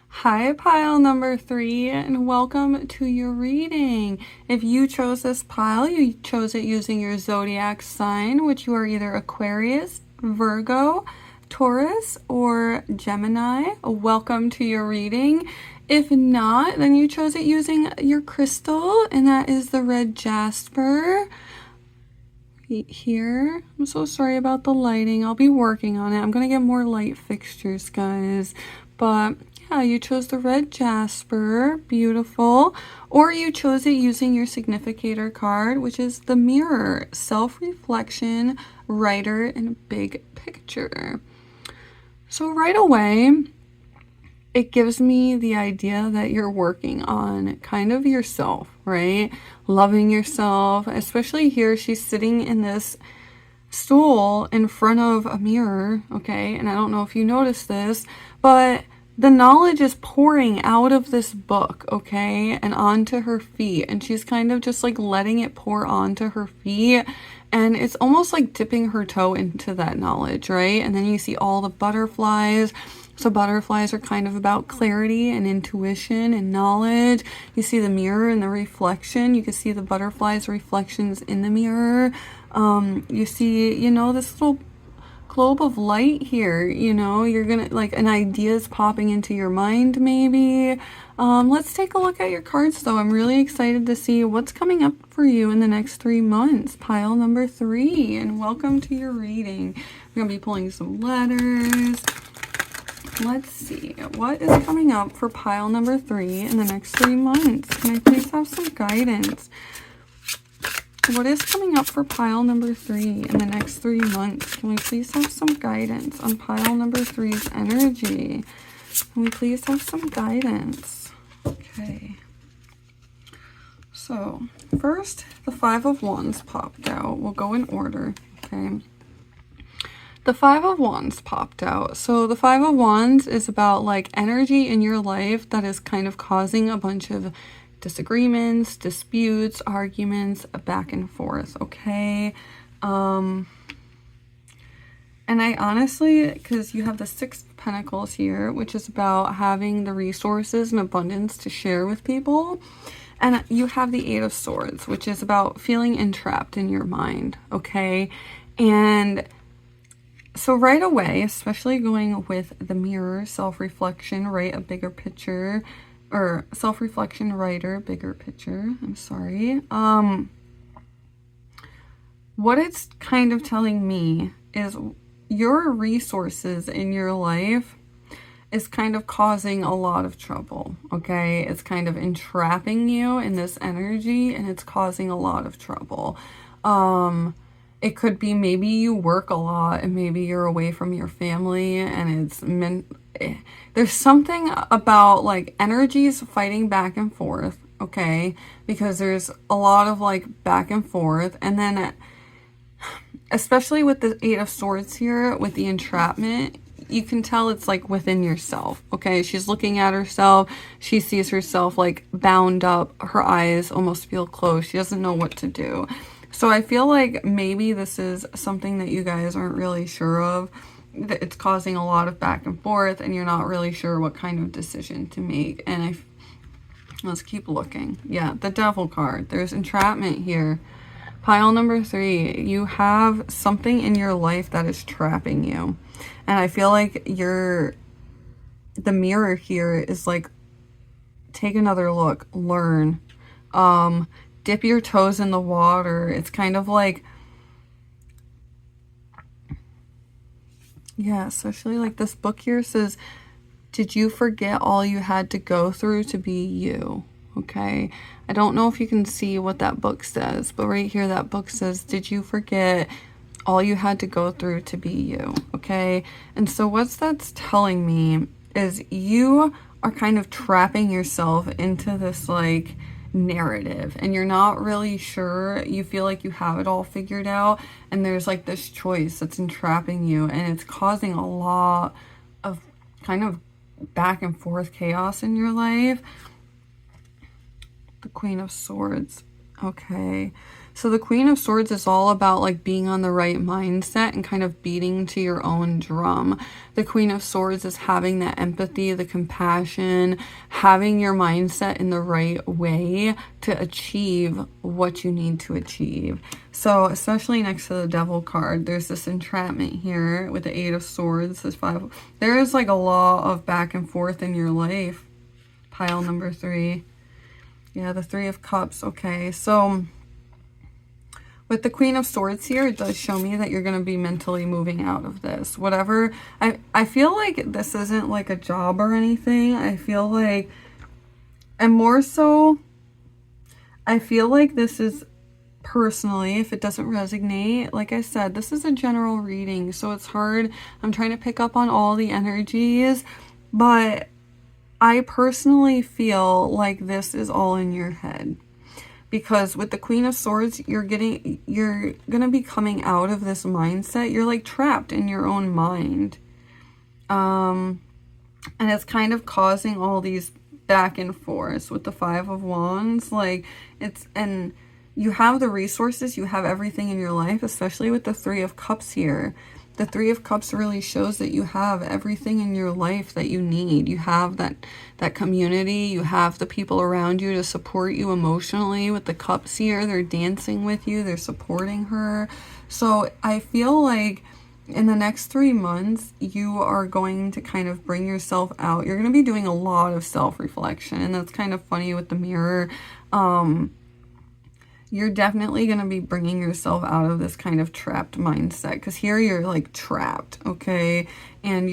Hi, pile number 3, and welcome to your reading. If you chose this pile, you chose it using your zodiac sign, which you are either Aquarius, Virgo, Taurus, or Gemini. Welcome to your reading. If not, then you chose it using your crystal, and that is the red jasper. Here, I'm so sorry about the lighting. I'll be working on it. I'm going to get more light fixtures, guys. But yeah, you chose the red jasper. Beautiful. Or you chose it using your significator card, which is the mirror, self-reflection, writer, and big picture. So right away, it gives me the idea that you're working on kind of yourself, right? Loving yourself, especially here. She's sitting in this stool in front of a mirror, okay? And I don't know if you noticed this, but the knowledge is pouring out of this book, okay? And onto her feet. And she's kind of just like letting it pour onto her feet. And it's almost like dipping her toe into that knowledge, right? And then you see all the butterflies. So butterflies are kind of about clarity and intuition and knowledge. You see the mirror and the reflection. You can see the butterflies' reflections in the mirror. You see, you know, this little globe of light here. You know, you're gonna, like, an idea is popping into your mind maybe. Let's take a look at your cards though. I'm really excited to see what's coming up for you in the next 3 months. Pile number 3, and welcome to your reading. We're gonna be pulling some letters. Let's see, what is coming up for pile number 3 in the next 3 months? Can I please have some guidance? What is coming up for pile number 3 in the next 3 months? Can we please have some guidance on pile number 3's energy? Can we please have some guidance? Okay. So, first, the 5 of Wands popped out. We'll go in order, okay? The 5 of Wands popped out. So the 5 of Wands is about like energy in your life that is kind of causing a bunch of disagreements, disputes, arguments, back and forth, okay? And I honestly, because you have the 6 of Pentacles here, which is about having the resources and abundance to share with people. And you have the 8 of Swords, which is about feeling entrapped in your mind, okay? And so right away, especially going with the mirror, self-reflection, write a bigger picture, or self-reflection, writer, bigger picture, I'm sorry. What it's kind of telling me is your resources in your life is kind of causing a lot of trouble, okay? It's kind of entrapping you in this energy, and it's causing a lot of trouble. It could be maybe you work a lot and maybe you're away from your family, and there's something about like energies fighting back and forth, okay? Because there's a lot of like back and forth, and then especially with the 8 of Swords here, with the entrapment, you can tell it's like within yourself, okay? She's looking at herself. She sees herself like bound up. Her eyes almost feel closed. She doesn't know what to do. So I feel like maybe this is something that you guys aren't really sure of. That it's causing a lot of back and forth, and you're not really sure what kind of decision to make. And let's keep looking. Yeah, the Devil card. There's entrapment here. Pile number 3, you have something in your life that is trapping you. And I feel like the mirror here is like, take another look, learn. Dip your toes in the water. It's kind of like, yeah, especially like this book here says, did you forget all you had to go through to be you? okay? I don't know if you can see what that book says, but right here, that book says, did you forget all you had to go through to be you, okay? And so what that's telling me is you are kind of trapping yourself into this like narrative, and you're not really sure. You feel like you have it all figured out, and there's like this choice that's entrapping you, and it's causing a lot of kind of back and forth chaos in your life. The Queen of Swords. Okay. So the Queen of Swords is all about like being on the right mindset and kind of beating to your own drum. The Queen of Swords is having that empathy, the compassion, having your mindset in the right way to achieve what you need to achieve. So especially next to the Devil card, there's this entrapment here with the Eight of Swords, this 5. There is like a lot of back and forth in your life. Pile number 3. Yeah, the 3 of Cups. Okay, so with the Queen of Swords here, it does show me that you're going to be mentally moving out of this. Whatever. I feel like this isn't like a job or anything. I feel like, and more so, I feel like this is personally, if it doesn't resonate, like I said, this is a general reading, so it's hard. I'm trying to pick up on all the energies, but I personally feel like this is all in your head. Because with the Queen of Swords, you're going to be coming out of this mindset. You're like trapped in your own mind. And it's kind of causing all these back and forth with the 5 of Wands. Like and you have the resources, you have everything in your life, especially with the 3 of Cups here. The 3 of Cups really shows that you have everything in your life that you need. You have that community. You have the people around you to support you emotionally. With the Cups here, they're dancing with you. They're supporting her. So I feel like in the next 3 months, you are going to kind of bring yourself out. You're going to be doing a lot of self-reflection. And that's kind of funny with the mirror. You're definitely going to be bringing yourself out of this kind of trapped mindset, because here you're like trapped, okay? And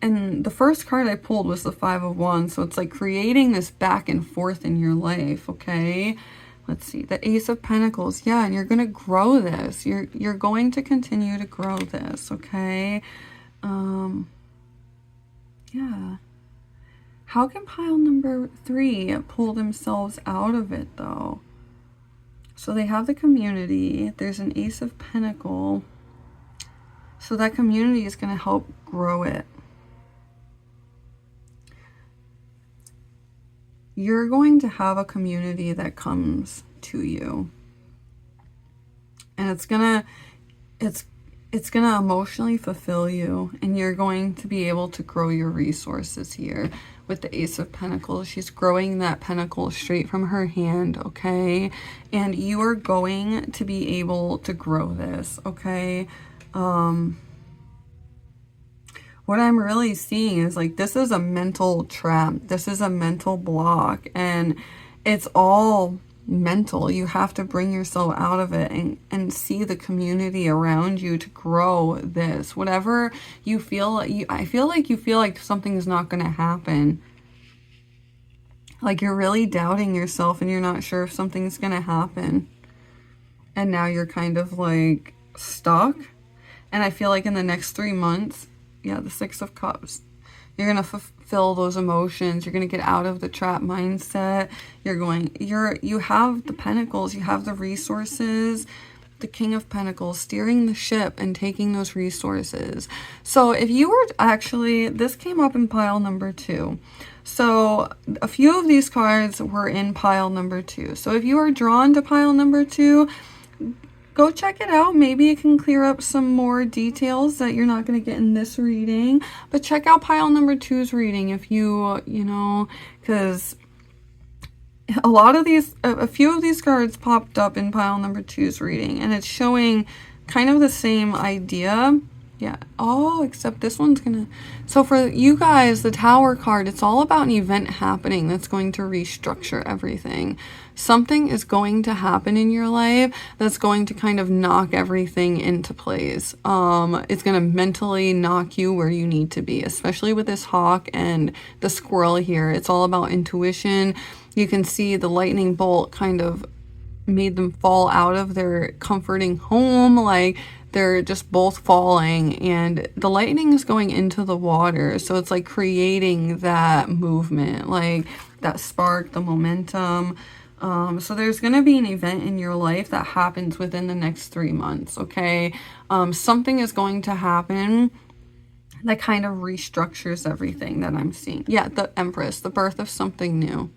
and the first card I pulled was the 5 of Wands, so it's like creating this back and forth in your life, okay? Let's see, the Ace of Pentacles. Yeah, and you're going to grow this. You're going to continue to grow this, okay? Yeah. How can pile number 3 pull themselves out of it though? So they have the community. There's an Ace of Pentacles. So that community is going to help grow it. You're going to have a community that comes to you. And it's going to emotionally fulfill you, and you're going to be able to grow your resources here. With the Ace of Pentacles, she's growing that pentacle straight from her hand, okay? And you are going to be able to grow this, okay? What I'm really seeing is like this is a mental trap. This is a mental block, and it's all mental. You have to bring yourself out of it and see the community around you to grow this. Whatever you feel, I feel like you feel like something's not going to happen. Like you're really doubting yourself and you're not sure if something's going to happen. And now you're kind of like stuck. And I feel like in the next 3 months, yeah, the 6 of Cups, you're going to fulfill those emotions. You're going to get out of the trap mindset. You have the Pentacles, you have the resources, the King of Pentacles, steering the ship and taking those resources. So if you were actually, this came up in pile number 2. So a few of these cards were in pile number 2. So if you are drawn to pile number 2, go check it out. Maybe it can clear up some more details that you're not going to get in this reading. But check out pile number 2's reading if you know, because a few of these cards popped up in pile number 2's reading. And it's showing kind of the same idea Yeah. Oh, except this one's gonna... So for you guys, the Tower card, it's all about an event happening that's going to restructure everything. Something is going to happen in your life that's going to kind of knock everything into place. It's going to mentally knock you where you need to be, especially with this hawk and the squirrel here. It's all about intuition. You can see the lightning bolt kind of made them fall out of their comforting home. Like, they're just both falling, and the lightning is going into the water, so it's like creating that movement, like that spark, the momentum. So there's going to be an event in your life that happens within the next 3 months. Okay. Something is going to happen that kind of restructures everything that I'm seeing. Yeah, the Empress, the birth of something new.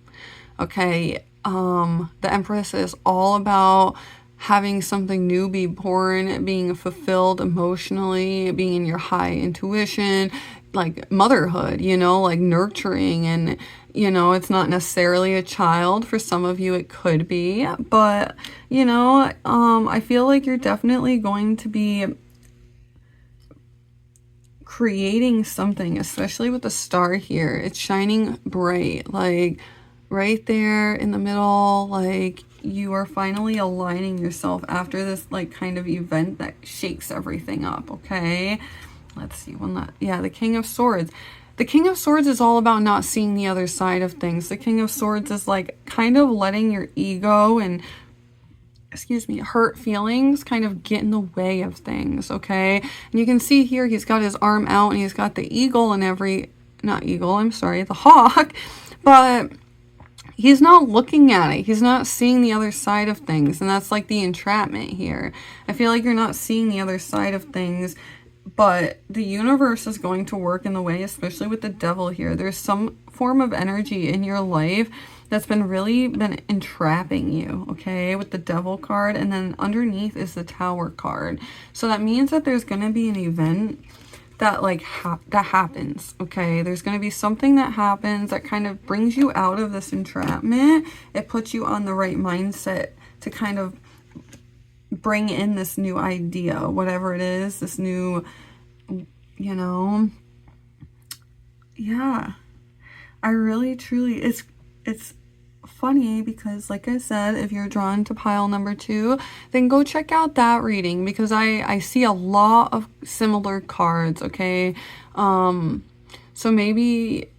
Okay. The Empress is all about having something new be born, being fulfilled emotionally, being in your high intuition, like motherhood, you know, like nurturing. And, you know, it's not necessarily a child. For some of you, it could be. But, you know, I feel like you're definitely going to be creating something, especially with the star here. It's shining bright, like right there in the middle. Like, you are finally aligning yourself after this like kind of event that shakes everything up. Okay, let's see. Yeah, the King of Swords. The King of Swords is all about not seeing the other side of things. The King of Swords is like kind of letting your ego and, excuse me, hurt feelings kind of get in the way of things. Okay, and you can see here he's got his arm out and he's got the eagle and the hawk, but he's not looking at it. He's not seeing the other side of things. And that's like the entrapment here. I feel like you're not seeing the other side of things, but the universe is going to work in the way, especially with the devil here. There's some form of energy in your life that's really been entrapping you, okay, with the devil card. And then underneath is the Tower card. So that means that there's going to be an event that like that happens. Okay, there's going to be something that happens that kind of brings you out of this entrapment. It puts you on the right mindset to kind of bring in this new idea, whatever it is, this new, you know. Yeah, I really truly, it's funny because, like I said, if you're drawn to pile number 2, then go check out that reading, because I see a lot of similar cards. Okay, so maybe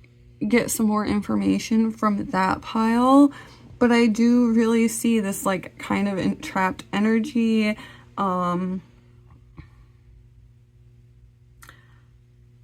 get some more information from that pile, but I do really see this like kind of entrapped energy.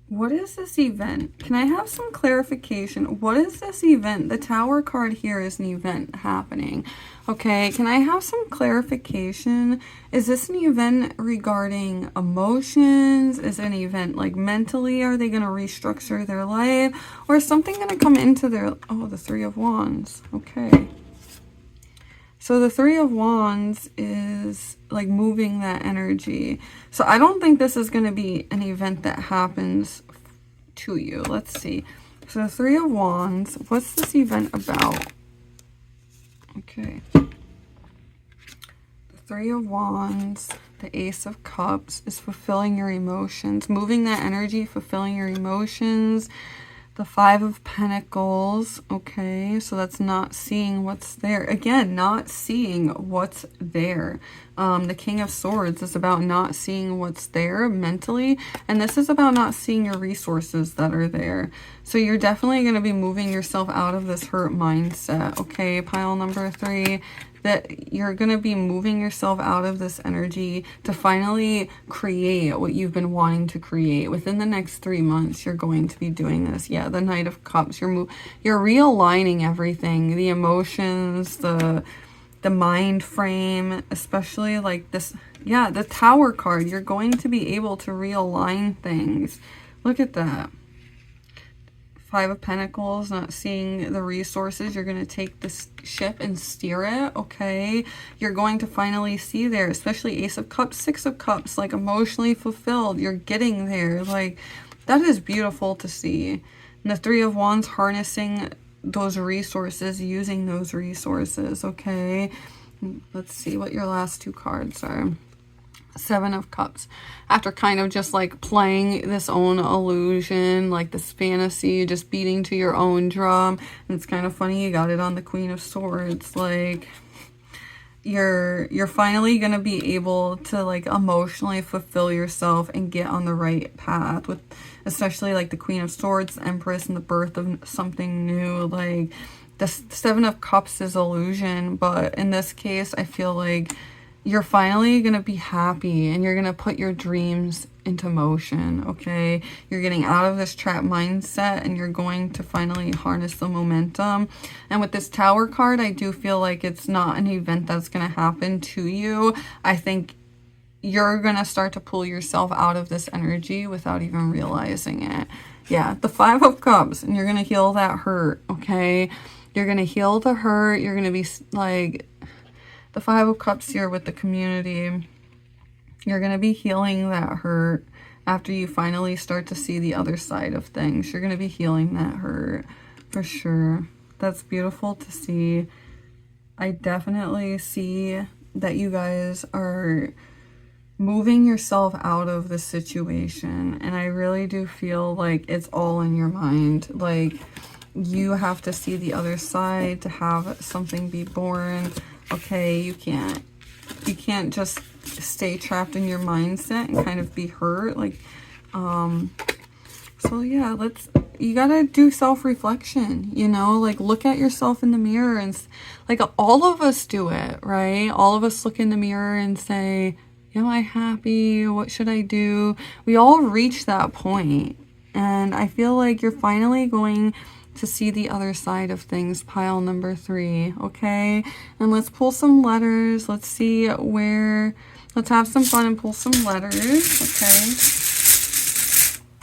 What is this event? Can I have some clarification? What is this event? The Tower card here is an event happening. Okay, can I have some clarification? Is this an event regarding emotions? Is it an event like mentally? Are they going to restructure their life? Or is something going to come into their... Oh, the Three of Wands. Okay. So the Three of Wands is like moving that energy. So I don't think this is going to be an event that happens to you. Let's see. So the Three of Wands, what's this event about? Okay. The Three of Wands, the Ace of Cups is fulfilling your emotions, moving that energy, fulfilling your emotions. The Five of Pentacles, okay, so that's not seeing what's there. Again, not seeing what's there. The King of Swords is about not seeing what's there mentally, and this is about not seeing your resources that are there. So you're definitely going to be moving yourself out of this hurt mindset, okay, pile number 3. That you're going to be moving yourself out of this energy to finally create what you've been wanting to create. Within the next 3 months, you're going to be doing this. Yeah, the Knight of Cups. You're realigning everything. The emotions, the mind frame, especially like this. Yeah, the Tower card. You're going to be able to realign things. Look at that. Five of Pentacles, not seeing the resources. You're going to take this ship and steer it, okay? You're going to finally see there, especially Ace of Cups, Six of Cups, like emotionally fulfilled. You're getting there. Like, that is beautiful to see. And the Three of Wands, harnessing those resources, using those resources, okay? Let's see what your last 2 cards are. Seven of Cups. After kind of just like playing this own illusion, like this fantasy, just beating to your own drum. And it's kind of funny you got it on the Queen of Swords. Like you're finally gonna be able to like emotionally fulfill yourself and get on the right path with, especially like the Queen of Swords, the Empress, and the birth of something new. Like the Seven of Cups is illusion, but in this case I feel like you're finally gonna be happy and you're gonna put your dreams into motion, okay? You're getting out of this trap mindset and you're going to finally harness the momentum. And with this Tower card, I do feel like it's not an event that's gonna happen to you. I think you're gonna start to pull yourself out of this energy without even realizing it. Yeah, the Five of Cups, and you're gonna heal that hurt, okay? You're gonna heal the hurt. You're gonna be like, the Five of Cups here with the community, you're going to be healing that hurt after you finally start to see the other side of things. You're going to be healing that hurt for sure. That's beautiful to see. I definitely see that you guys are moving yourself out of the situation, and I really do feel like it's all in your mind. Like you have to see the other side to have something be born. Okay, you can't just stay trapped in your mindset and kind of be hurt. Like, so yeah, you gotta do self-reflection, you know, like look at yourself in the mirror and like all of us do it, right? All of us look in the mirror and say, am I happy? What should I do? We all reach that point, and I feel like you're finally going to see the other side of things, pile number 3, okay? And let's pull some letters. Let's see let's have some fun and pull some letters, okay?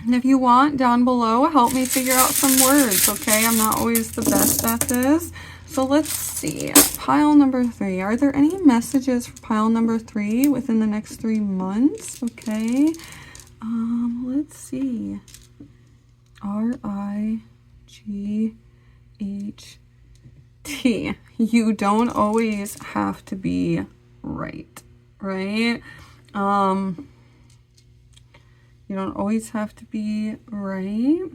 And if you want, down below, help me figure out some words, okay? I'm not always the best at this. So let's see, pile number 3. Are there any messages for pile number 3 within the next 3 months, okay? Let's see. RIGHT. You don't always have to be right? You don't always have to be right.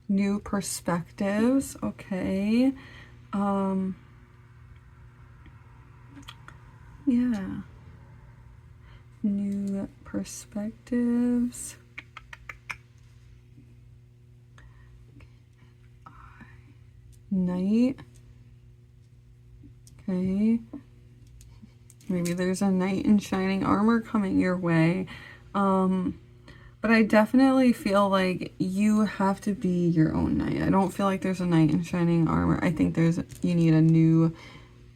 New perspectives, okay. Yeah. New perspectives. Knight. Okay. Maybe there's a knight in shining armor coming your way. But I definitely feel like you have to be your own knight. I don't feel like there's a knight in shining armor. I think you need a new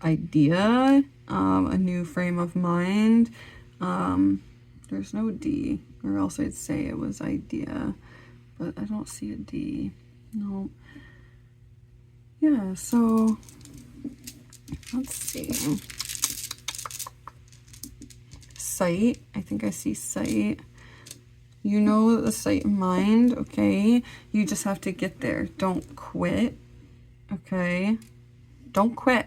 idea, a new frame of mind. There's no D, or else I'd say it was idea, but I don't see a D. No. Yeah, so let's see. Sight. I think I see sight. You know the sight in mind, okay? You just have to get there. Don't quit, okay? Don't quit.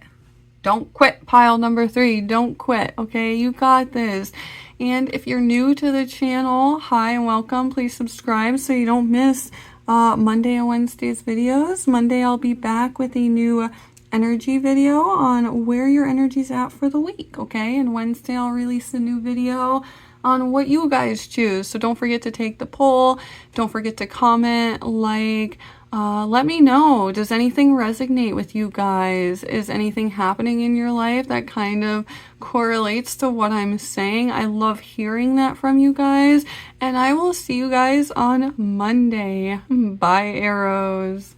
Don't quit, pile number 3. Don't quit, okay? You got this. And if you're new to the channel, hi and welcome. Please subscribe so you don't miss Monday and Wednesday's videos. Monday I'll be back with a new energy video on where your energy's at for the week, okay? And Wednesday I'll release a new video on what you guys choose. So don't forget to take the poll. Don't forget to comment, like, let me know. Does anything resonate with you guys? Is anything happening in your life that kind of correlates to what I'm saying? I love hearing that from you guys. And I will see you guys on Monday. Bye, arrows.